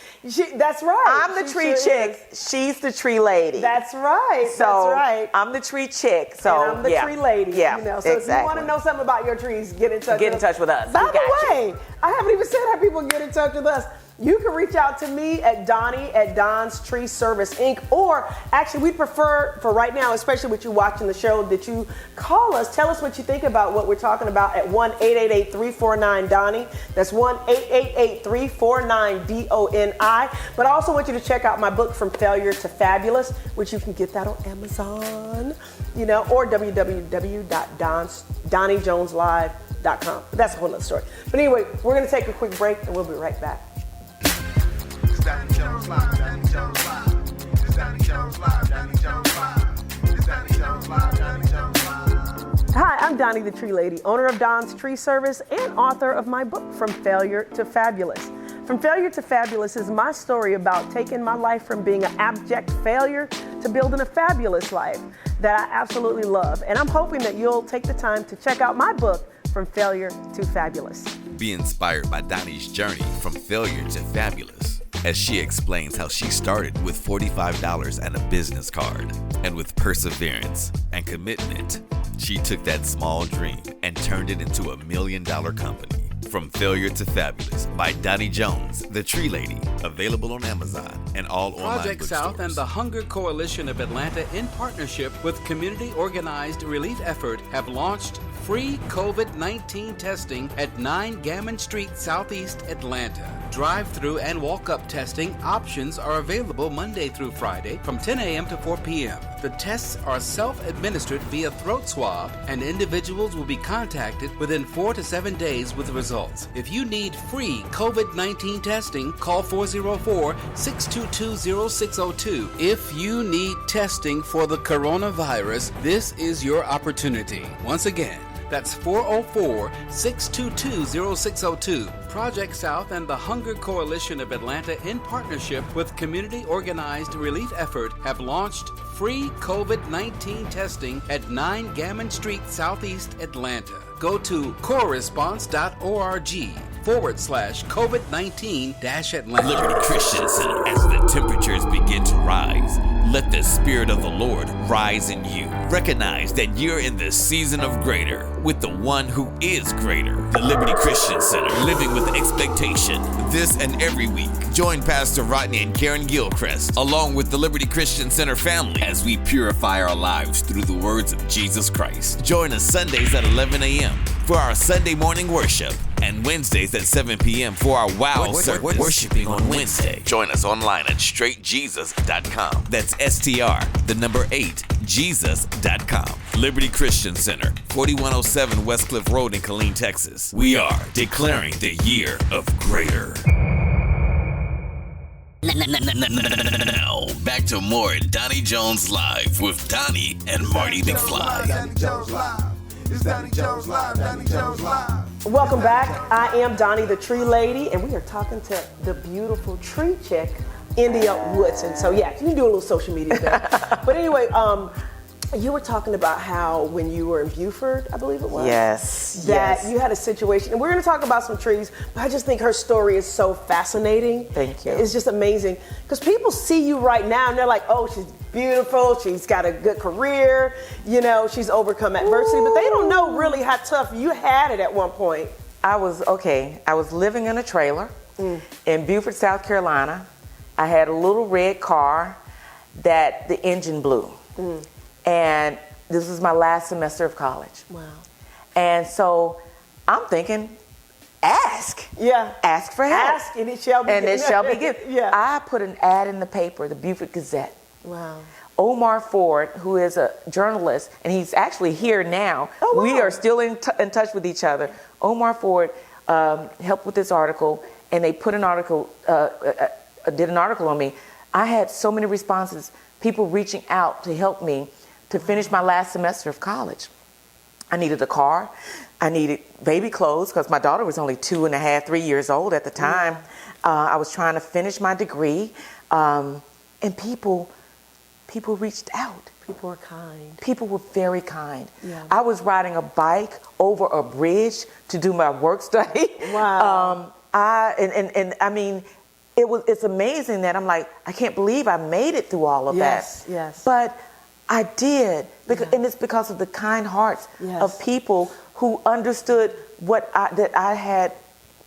That's right. I'm the She tree sure chick. is. She's the tree lady. That's right. So that's right. I'm the tree chick. So and I'm the yeah. tree lady. Yeah. You know, so exactly. if you want to know something about your trees, get in touch. Get in touch with us. By We the got you. way, I haven't even said how people get in touch with us. You can reach out to me at Donnie at Don's Tree Service Inc. Or actually, we'd prefer for right now, especially with you watching the show, that you call us. Tell us what you think about what we're talking about at 1-888-349-DONNIE. That's 1-888-349-DONI. But I also want you to check out my book, From Failure to Fabulous, which you can get that on Amazon, you know, or www.DonnieJonesLive.com. But that's a whole other story. But anyway, we're going to take a quick break and we'll be right back. It's Doni Jones Live, Doni Jones Live. It's Doni Jones Live, Doni Jones Live. It's Doni Jones Live, Doni Jones Live. Hi, I'm Donnie the Tree Lady, owner of Don's Tree Service and author of my book, From Failure to Fabulous. From Failure to Fabulous is my story about taking my life from being an abject failure to building a fabulous life that I absolutely love. And I'm hoping that you'll take the time to check out my book, From Failure to Fabulous. Be inspired by Donnie's journey from failure to fabulous as she explains how she started with $45 and a business card. And with perseverance and commitment, she took that small dream and turned it into $1 million company. From Failure to Fabulous by Doni Jones, the Tree Lady, available on Amazon and all online Project bookstores. South and the Hunger Coalition of Atlanta, in partnership with Community Organized Relief Effort, have launched free COVID-19 testing at 9 Gammon Street, Southeast Atlanta. Drive-through and walk-up testing options are available Monday through Friday from 10 a.m. to 4 p.m. The tests are self-administered via throat swab, and individuals will be contacted within 4 to 7 days with results. If you need free COVID-19 testing, call 404-622-0602. If you need testing for the coronavirus, this is your opportunity. Once again, that's 404-622-0602. Project South and the Hunger Coalition of Atlanta, in partnership with Community Organized Relief Effort, have launched free COVID-19 testing at 9 Gammon Street, Southeast Atlanta. Go to coresponse.org/COVID-19-Atlanta. Liberty Christian Center. As the temperatures begin to rise, let the Spirit of the Lord rise in you. Recognize that you're in the season of greater with the one who is greater. The Liberty Christian Center, living with expectation. This and every week, join Pastor Rodney and Karen Gilchrist, along with the Liberty Christian Center family, as we purify our lives through the words of Jesus Christ. Join us Sundays at 11 a.m. for our Sunday morning worship, and Wednesdays at 7 p.m. for our Wow Service, worshiping on Wednesday. Join us online at straightjesus.com. That's STR8 Jesus.com. Liberty Christian Center, 4107 Westcliff Road in Killeen, Texas. We are declaring the year of greater. Now, back to more Doni Jones Live with Doni and Marty McFly. Doni Jones Live. It's Doni Jones Live. Doni Jones Live. Welcome back. I am Doni, the Tree Lady, and we are talking to the beautiful tree chick, India Woodson. So yeah, you can do a little social media there. But anyway, you were talking about how when you were in Beaufort, I believe it was. Yes. That you had a situation, and we're going to talk about some trees, but I just think her story is so fascinating. Thank you. It's just amazing. Because people see you right now, and they're like, oh, she's beautiful, she's got a good career, you know, she's overcome adversity, but they don't know really how tough you had it at one point. I was living in a trailer in Beaufort, South Carolina. I had a little red car that the engine blew. And this was my last semester of college. Wow. And so I'm thinking, ask. Yeah. Ask for help. Ask and it shall be and given. it shall be given. Yeah. I put an ad in the paper, the Beaufort Gazette. Wow. Omar Ford, who is a journalist, and he's actually here now. Oh, wow. We are still in touch with each other. Omar Ford helped with this article, and they put an article, did an article on me. I had so many responses, people reaching out to help me to finish my last semester of college. I needed a car. I needed baby clothes because my daughter was only 2.5, 3 years old at the time. I was trying to finish my degree, and people reached out. People were kind. People were very kind. Yeah. I was riding a bike over a bridge to do my work study. Wow. I mean, it's amazing that I'm like, I can't believe I made it through all of that. Yes. But I did, and it's because of the kind hearts of people who understood that I had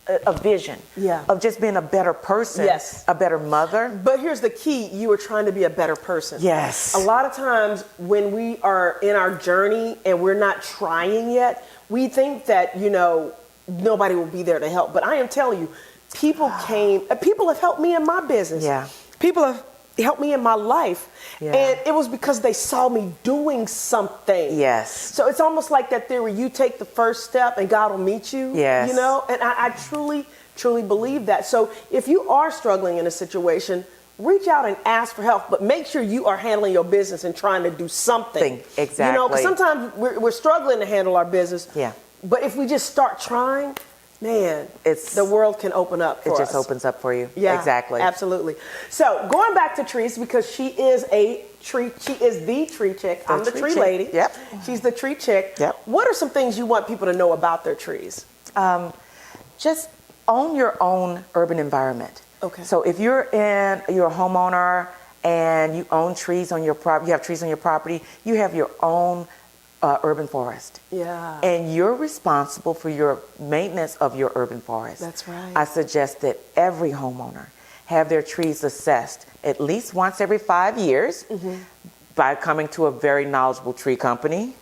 a vision of just being a better person, a better mother. But here's the key, you were trying to be a better person. Yes. A lot of times when we are in our journey and we're not trying yet, we think that, you know, nobody will be there to help. But I am telling you, people have helped me in my business. Yeah. People have helped me in my life. Yeah. And it was because they saw me doing something. Yes. So it's almost like that theory, you take the first step and God will meet you. Yes. You know, and I truly, truly believe that. So if you are struggling in a situation, reach out and ask for help, but make sure you are handling your business and trying to do something. Exactly. You know, because sometimes we're struggling to handle our business. Yeah. But if we just start trying, man, the world can open up for us. It just opens up for you. Yeah, exactly. Absolutely. So going back to trees, because she is the tree chick. I'm the tree lady. Yep. She's the tree chick. Yep. What are some things you want people to know about their trees? Just own your own urban environment. Okay. So if you're a homeowner and you own trees on your property, you have trees on your property, you have your own urban forest. Yeah. And you're responsible for your maintenance of your urban forest. That's right. I suggest that every homeowner have their trees assessed at least once every 5 years by coming to a very knowledgeable tree company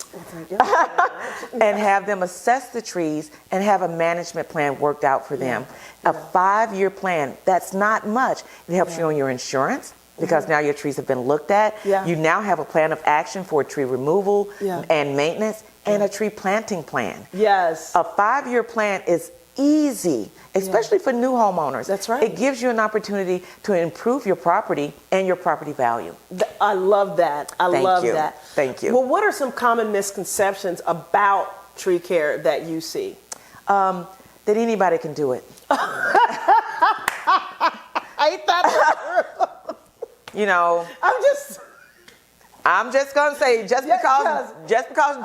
and have them assess the trees and have a management plan worked out for them. A 5-year plan, that's not much. It helps you on your insurance because now your trees have been looked at. Yeah. You now have a plan of action for tree removal and maintenance and a tree planting plan. Yes. A 5-year plan is easy, especially for new homeowners. That's right. It gives you an opportunity to improve your property and your property value. I love that. Thank you. That. Thank you. Well, what are some common misconceptions about tree care that you see? That anybody can do it. Ain't that You know, I'm just gonna say just because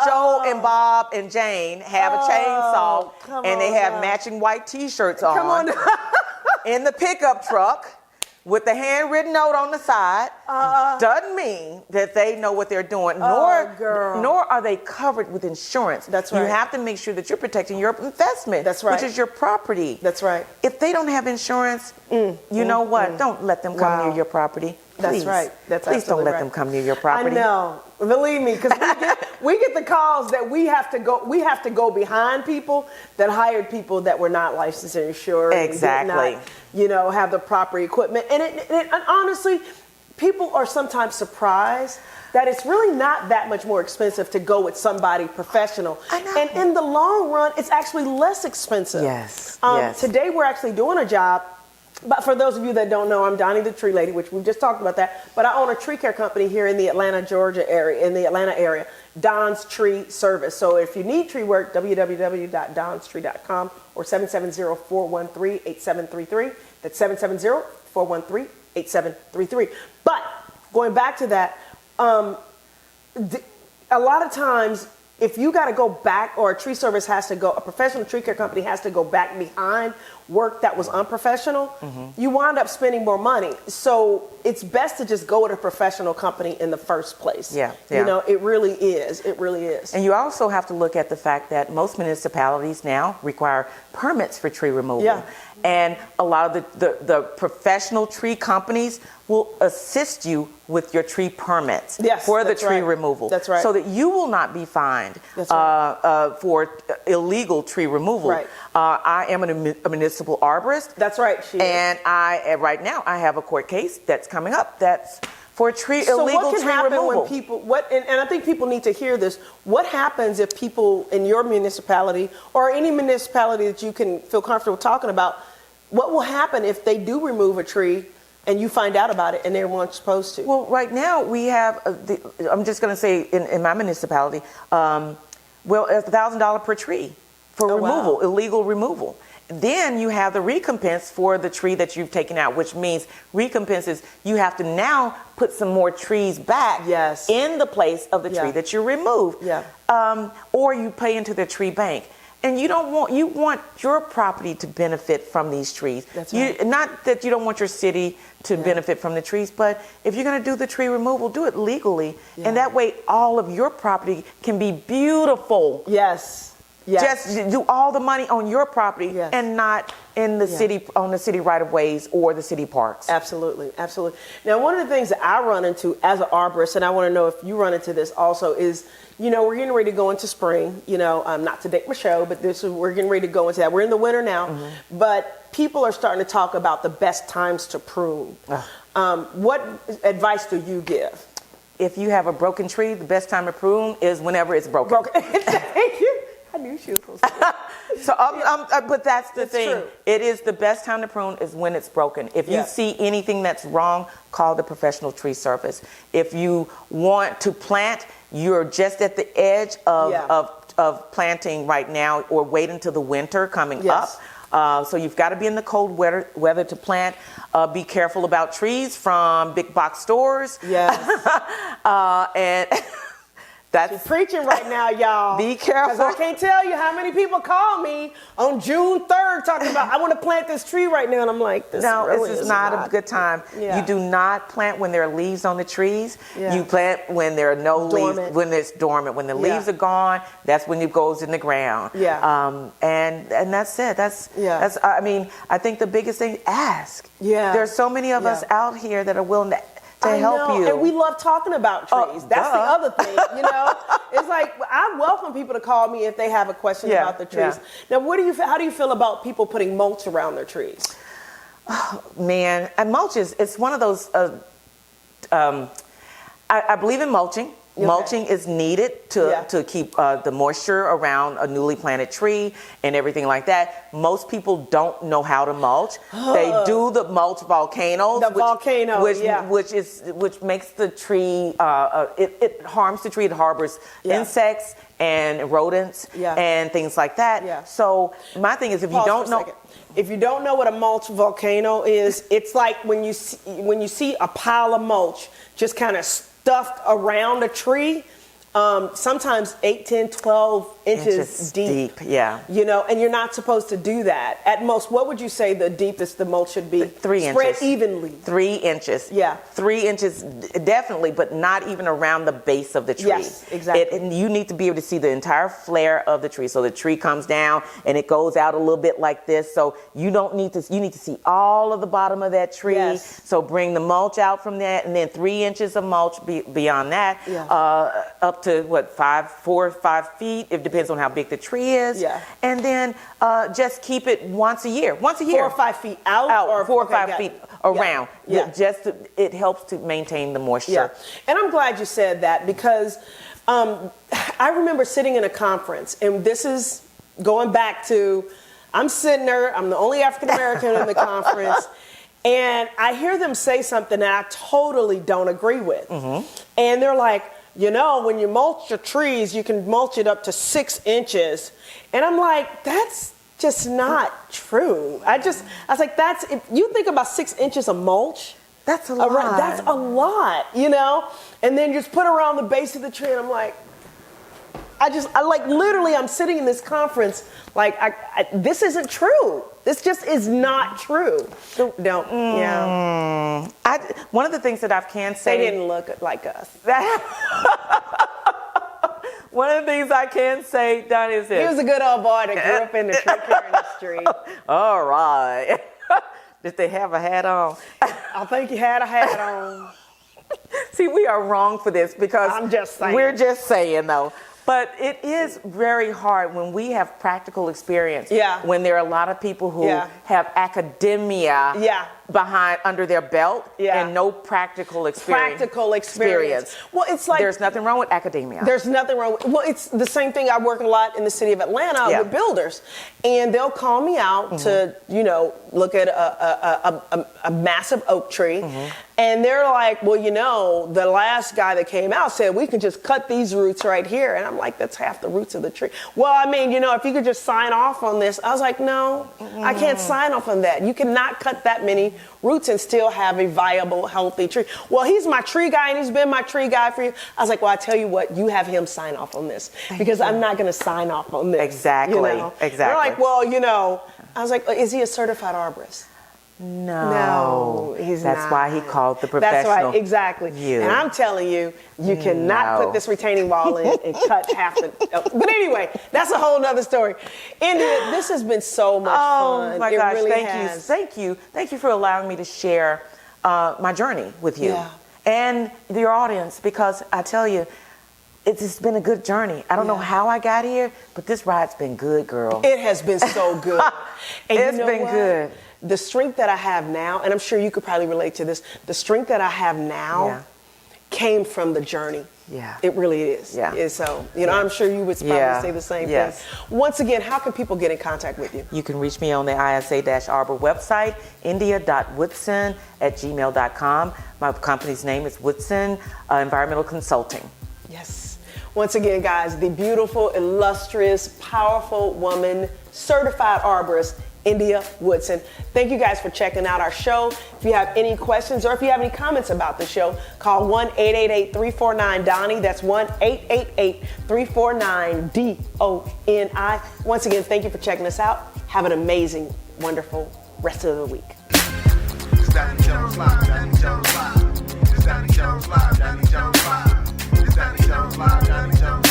Joe and Bob and Jane have a chainsaw and they have matching white T-shirts on in the pickup truck with the handwritten note on the side doesn't mean that they know what they're doing, nor are they covered with insurance. That's right. You have to make sure that you're protecting your investment, That's right. which is your property. That's right. If they don't have insurance, you know what? Don't let them come near your property. Please. That's right. That's Please don't absolutely let right. them come near your property. I know. Believe me, because we get the calls that we have to go behind people that hired people that were not licensed and insured. Exactly. And did not, have the proper equipment. And honestly, people are sometimes surprised that it's really not that much more expensive to go with somebody professional. I know. And in the long run, it's actually less expensive. Yes. Today we're actually doing a job. But for those of you that don't know, I'm Doni the Tree Lady, which we just talked about that. But I own a tree care company here in the Atlanta, Georgia area, Don's Tree Service. So if you need tree work, www.donstree.com or 770-413-8733. That's 770-413-8733. But going back to that, a lot of times, if you got to go back, or a tree service has to go, a professional tree care company has to go back behind work that was unprofessional, you wind up spending more money. So it's best to just go with a professional company in the first place. Yeah. You know, it really is. It really is. And you also have to look at the fact that most municipalities now require permits for tree removal. Yeah. And a lot of the professional tree companies will assist you with your tree permits for the tree removal. That's right. So that you will not be fined for illegal tree removal. Right. I am a municipal arborist. That's right. And right now I have a court case that's coming up that's for illegal tree removal. So what can happen when people, and I think people need to hear this, what happens if people in your municipality or any municipality that you can feel comfortable talking about, what will happen if they do remove a tree and you find out about it and they weren't supposed to? Well, right now we have, I'm just going to say in my municipality, $1,000 per tree for removal, illegal removal. Then you have the recompense for the tree that you've taken out, which means recompense is you have to now put some more trees back in the place of the tree that you removed. Or you pay into the tree bank. And you want your property to benefit from these trees. That's right. Not that you don't want your city to benefit from the trees, but if you're going to do the tree removal, do it legally. And that way all of your property can be beautiful. Yes. Just do all the money on your property and not in the city, on the city right of ways or the city parks. Absolutely, absolutely. Now, one of the things that I run into as an arborist, and I want to know if you run into this also, is, we're getting ready to go into spring, not to date my show, but we're getting ready to go into that. We're in the winter now, but people are starting to talk about the best times to prune. What advice do you give? If you have a broken tree, the best time to prune is whenever it's broken. Thank you. I knew she was supposed to. But that's the thing. True. It is the best time to prune is when it's broken. If you see anything that's wrong, call the professional tree service. If you want to plant, you're just at the edge of planting right now, or wait until the winter coming up. So you've got to be in the cold weather to plant. Be careful about trees from big box stores. Yes. And That's preaching right now, y'all. Be careful. Because I can't tell you how many people call me on June 3rd talking about, I want to plant this tree right now. And I'm like, this is not a good time. Yeah. You do not plant when there are leaves on the trees. Yeah. You plant when there are no Dormant. leaves, when it's dormant. When the leaves are gone, that's when it goes in the ground. Yeah. And that's it. That's I mean, I think the biggest thing, ask. Yeah. There's so many of us out here that are willing to help you. And we love talking about trees. That's the other thing, you know. It's like I welcome people to call me if they have a question about the trees. Now, how do you feel about people putting mulch around their trees? Oh, man, and mulch it's one of those. I believe in mulching. Okay. Mulching is needed to keep the moisture around a newly planted tree and everything like that. Most people don't know how to mulch. They do the mulch volcanoes. Which makes the tree, it harms the tree. It harbors insects and rodents and things like that. Yeah. So my thing is, if you don't know what a mulch volcano is, it's like when you see a pile of mulch just kind of stuffed around a tree, sometimes 8, 10, 12 inches deep. Yeah. You know, and you're not supposed to do that. At most, what would you say the deepest the mulch should be? 3 inches. Spread evenly. 3 inches. Yeah. 3 inches, definitely, but not even around the base of the tree. Yes, exactly. And you need to be able to see the entire flare of the tree. So the tree comes down and it goes out a little bit like this. So you need to see all of the bottom of that tree. Yes. So bring the mulch out from that, and then 3 inches of mulch beyond that, up to 4 or 5 feet. It depends on how big the tree is. Yeah. And then just keep it once a year. 4 or 5 feet out or 4 or 5 feet around. Yeah. It helps to maintain the moisture. Yeah. And I'm glad you said that, because I remember sitting in a conference, and this is going back to, I'm sitting there, I'm the only African American in the conference, and I hear them say something that I totally don't agree with. Mm-hmm. And they're like, you know, when you mulch your trees, you can mulch it up to 6 inches. And I'm like, that's just not true. I was like, if you think about 6 inches of mulch, that's a lot. That's a lot, you know? And then just put around the base of the tree, and I'm like, literally, I'm sitting in this conference, like, this isn't true. This just is not true. One of the things that I can say. They didn't look like us. One of the things I can say, Donnie, is this. He was a good old boy that grew up in the tree care industry. All right. Did they have a hat on? I think he had a hat on. See, we are wrong for this, because I'm just saying. We're just saying, though. But it is very hard when we have practical experience. Yeah. When there are a lot of people who have academia under their belt and no practical experience. Well, it's like there's nothing wrong with academia. There's nothing wrong. Well, it's the same thing. I work a lot in the city of Atlanta with builders, and they'll call me out to, look at a massive oak tree, and they're like, well, the last guy that came out said we can just cut these roots right here, and I'm like, that's half the roots of the tree. Well, I mean, if you could just sign off on this. I was like, no, I can't sign off on that. You cannot cut that many roots and still have a viable, healthy tree. Well, he's my tree guy, and he's been my tree guy for you. I was like, well, I tell you what, you have him sign off on this, because I'm not going to sign off on this. Exactly. Exactly. They're like, well, I was like, is he a certified arborist? No, he's not. That's why he called the professional. That's right, exactly. You. And I'm telling you, you cannot put this retaining wall in and cut half the. But anyway, that's a whole nother story. India, this has been so much fun. Oh my gosh, really thank you for allowing me to share my journey with you and your audience, because I tell you, it's been a good journey. I don't know how I got here, but this ride's been good, girl. It has been so good. And it's been good. The strength that I have now, and I'm sure you could probably relate to this, the strength that I have now came from the journey. Yeah. It really is. Yeah. And so, I'm sure you would probably say the same thing. Once again, how can people get in contact with you? You can reach me on the ISA-Arbor website, india.woodson@gmail.com. My company's name is Woodson Environmental Consulting. Yes. Once again, guys, the beautiful, illustrious, powerful woman, certified arborist, India Woodson. Thank you guys for checking out our show. If you have any questions or if you have any comments about the show, call 1-888-349-DONNIE. That's 1-888-349-DONI. Once again, thank you for checking us out. Have an amazing, wonderful rest of the week. It's Doni Jones Live, Doni Jones Live. It's Doni Jones Live, Doni Jones Live. It's Doni Jones Live, Doni Jones Live.